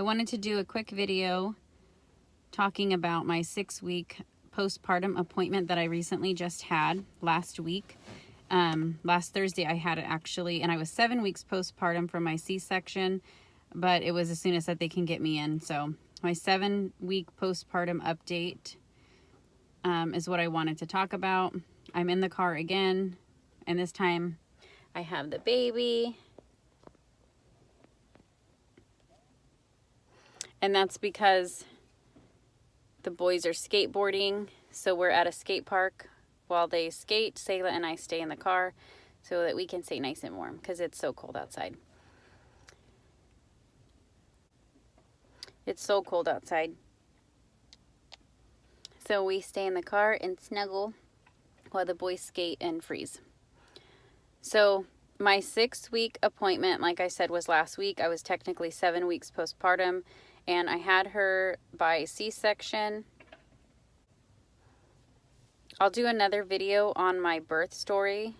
wanted to do a quick video talking about my 6-week postpartum appointment that I recently just had last week. Last Thursday I had it actually, and I was 7 weeks postpartum from my C-section, but it was as soon as that they can get me in. So my 7-week postpartum update is what I wanted to talk about. I'm in the car again, and this time I have the baby. And that's because the boys are skateboarding, so we're at a skate park while they skate. Sayla and I stay in the car so that we can stay nice and warm because it's so cold outside. It's so cold outside. So we stay in the car and snuggle while the boys skate and freeze. So my 6-week appointment, like I said, was last week. I was technically 7 weeks postpartum, and I had her by C-section. I'll do another video on my birth story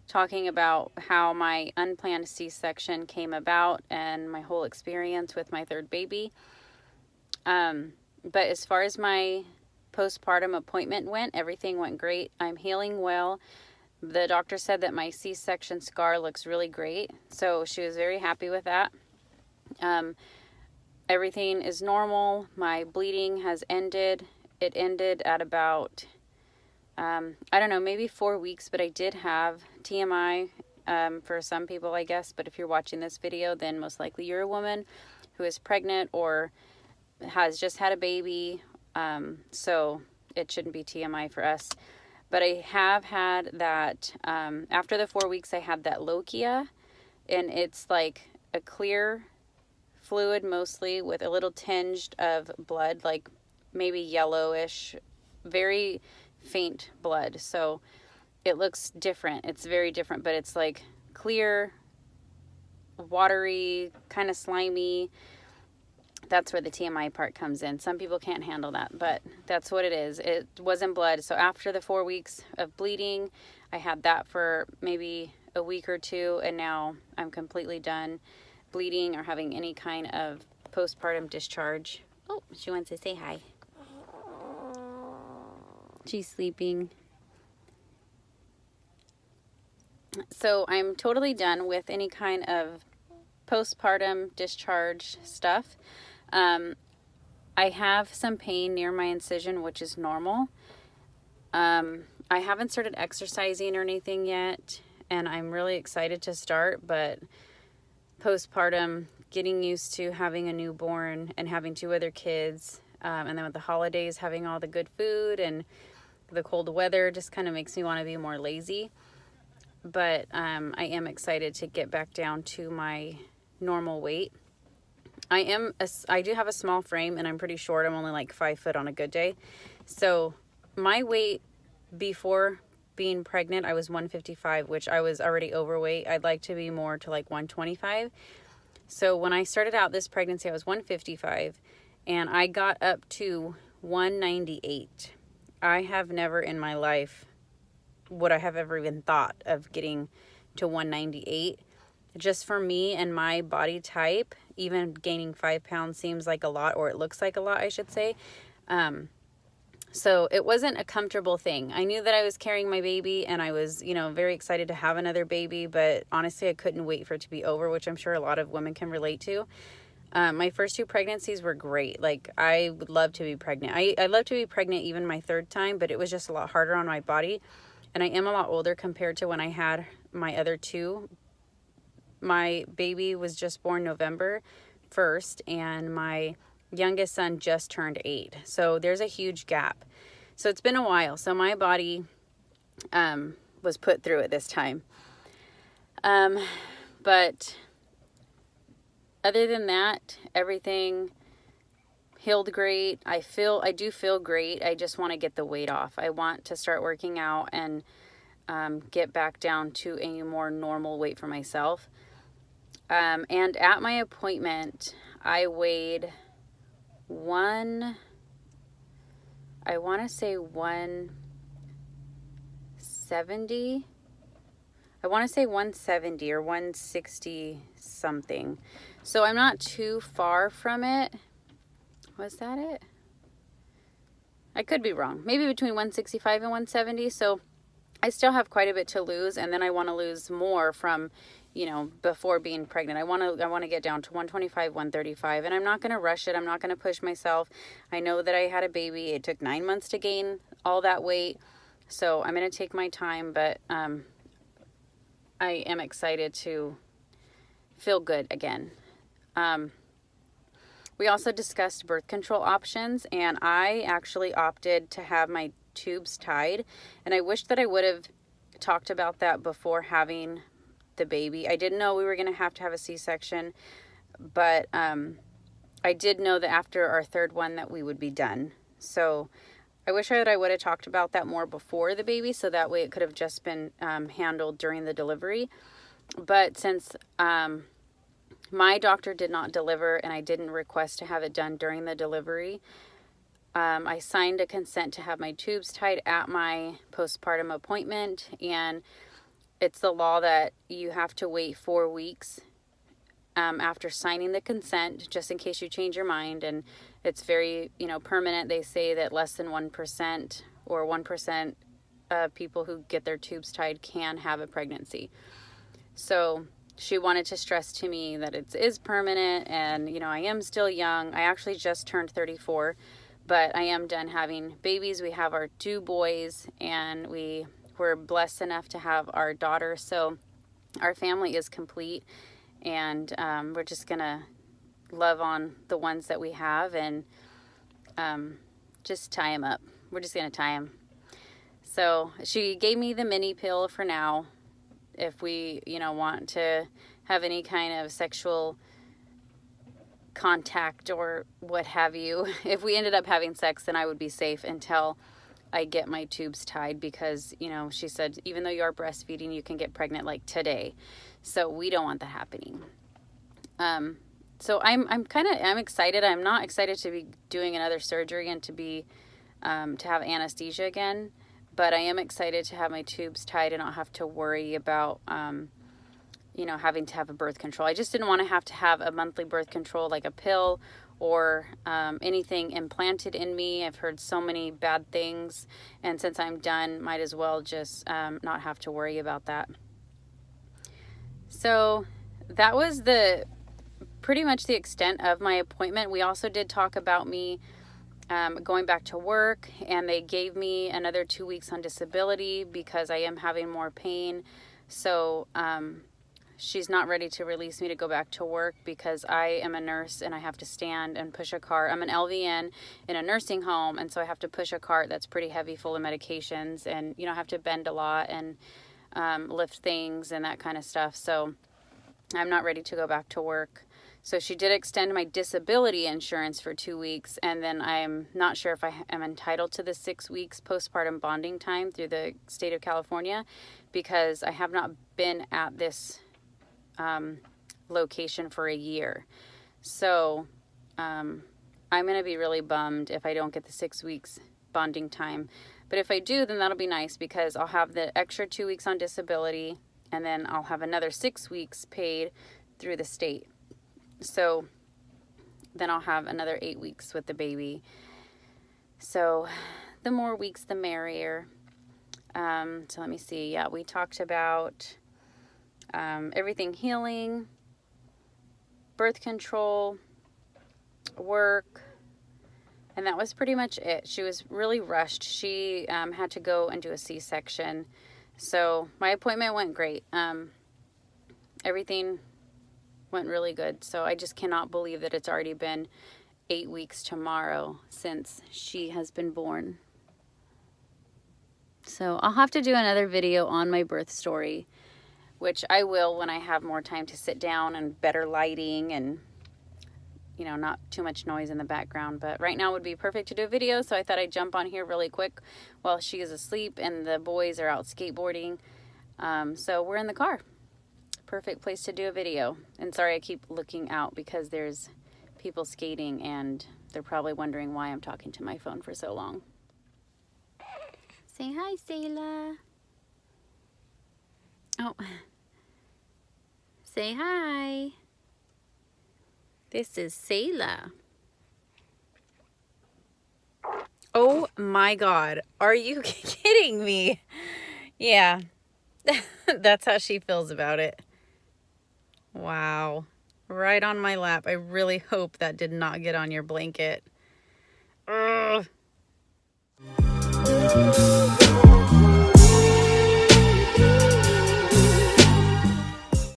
talking about how my unplanned C-section came about and my whole experience with my third baby. But as far as my postpartum appointment went, everything went great. I'm healing well. The doctor said that my C-section scar looks really great, so she was very happy with that. Everything is normal. My bleeding has ended. It ended at about, I don't know, maybe 4 weeks, but I did have TMI for some people, I guess. But if you're watching this video, then most likely you're a woman who is pregnant or has just had a baby. So it shouldn't be TMI for us. But I have had that, after the 4 weeks, I had that lochia, and it's like a clear fluid mostly with a little tinge of blood, like maybe yellowish, very faint blood. So it looks different. It's very different, but it's like clear, watery, kind of slimy. That's where the TMI part comes in. Some people can't handle that, but that's what it is. It wasn't blood. So after the 4 weeks of bleeding, I had that for maybe a week or two, and now I'm completely done bleeding or having any kind of postpartum discharge. Oh, she wants to say hi. She's sleeping. So I'm totally done with any kind of postpartum discharge stuff. I have some pain near my incision, which is normal. I haven't started exercising or anything yet, and I'm really excited to start, but postpartum, getting used to having a newborn and having 2 other kids, and then with the holidays, having all the good food and the cold weather just kind of makes me want to be more lazy. But I am excited to get back down to my normal weight. I do have a small frame, and I'm pretty short. I'm only like 5 foot on a good day. So my weight before being pregnant, I was 155, which I was already overweight. I'd like to be more to like 125. So when I started out this pregnancy, I was 155, and I got up to 198. I have never in my life would I have ever even thought of getting to 198. Just for me and my body type, even gaining 5 pounds seems like a lot, or it looks like a lot, I should say. So it wasn't a comfortable thing. I knew that I was carrying my baby, and I was, very excited to have another baby, but honestly, I couldn't wait for it to be over, which I'm sure a lot of women can relate to. My first 2 pregnancies were great. Like, I would love to be pregnant. I love to be pregnant even my 3rd time, but it was just a lot harder on my body. And I am a lot older compared to when I had my other 2. My baby was just born November 1st, and my youngest son just turned 8. So there's a huge gap. So it's been a while. So my body was put through it this time. But other than that, everything healed great. I do feel great. I just want to get the weight off. I want to start working out and get back down to a more normal weight for myself. And at my appointment, I weighed I want to say 170. I I want to say 170 or 160 something. So I'm not too far from it. Was that it? I could be wrong. Maybe between 165 and 170. So I still have quite a bit to lose, and then I want to lose more from, before being pregnant. I want to get down to 125, 135, and I'm not going to rush it. I'm not going to push myself. I know that I had a baby. It took 9 months to gain all that weight. So I'm going to take my time, but I am excited to feel good again. We also discussed birth control options, and I actually opted to have my tubes tied, and I wish that I would have talked about that before having the baby. I didn't know we were going to have a C-section, but I did know that after our third one that we would be done. So I wish I would have talked about that more before the baby, so that way it could have just been handled during the delivery. But since my doctor did not deliver and I didn't request to have it done during the delivery, I signed a consent to have my tubes tied at my postpartum appointment, and it's the law that you have to wait 4 weeks after signing the consent, just in case you change your mind, and it's very, permanent. They say that less than 1% or 1% of people who get their tubes tied can have a pregnancy. So she wanted to stress to me that it is permanent, and, I am still young. I actually just turned 34. But I am done having babies. We have our 2 boys, and we were blessed enough to have our daughter. So our family is complete, and we're just going to love on the ones that we have and just tie them up. We're just going to tie them. So she gave me the mini pill for now. If we, want to have any kind of sexual contact or what have you, if we ended up having sex, then I would be safe until I get my tubes tied, because she said even though you are breastfeeding, you can get pregnant like today, so we don't want that happening. So I'm excited. I'm not excited to be doing another surgery and to be to have anesthesia again, but I am excited to have my tubes tied and not have to worry about having to have a birth control. I just didn't want to have a monthly birth control, like a pill or anything implanted in me. I've heard so many bad things, and since I'm done, might as well just not have to worry about that. So that was pretty much the extent of my appointment. We also did talk about me going back to work, and they gave me another 2 weeks on disability because I am having more pain. So she's not ready to release me to go back to work because I am a nurse and I have to stand and push a cart. I'm an LVN in a nursing home, and so I have to push a cart that's pretty heavy, full of medications, and I have to bend a lot and lift things and that kind of stuff. So I'm not ready to go back to work. So she did extend my disability insurance for 2 weeks, and then I'm not sure if I am entitled to the 6 weeks postpartum bonding time through the state of California, because I have not been at this location for a year. So I'm going to be really bummed if I don't get the 6 weeks bonding time. But if I do, then that'll be nice, because I'll have the extra 2 weeks on disability, and then I'll have another 6 weeks paid through the state. So then I'll have another 8 weeks with the baby. So the more weeks, the merrier. So let me see. Yeah, we talked about everything healing, birth control, work, and that was pretty much it. She was really rushed. She had to go and do a C-section. So my appointment went great. Everything went really good. So I just cannot believe that it's already been 8 weeks tomorrow since she has been born. So I'll have to do another video on my birth story, which I will when I have more time to sit down and better lighting and, not too much noise in the background. But right now would be perfect to do a video, so I thought I'd jump on here really quick while she is asleep and the boys are out skateboarding. So we're in the car. Perfect place to do a video. And sorry, I keep looking out because there's people skating and they're probably wondering why I'm talking to my phone for so long. Say hi, Sayla. Oh, say hi. This is Selah. Oh my God, are you kidding me? Yeah, that's how she feels about it. Wow, right on my lap. I really hope that did not get on your blanket. Ugh.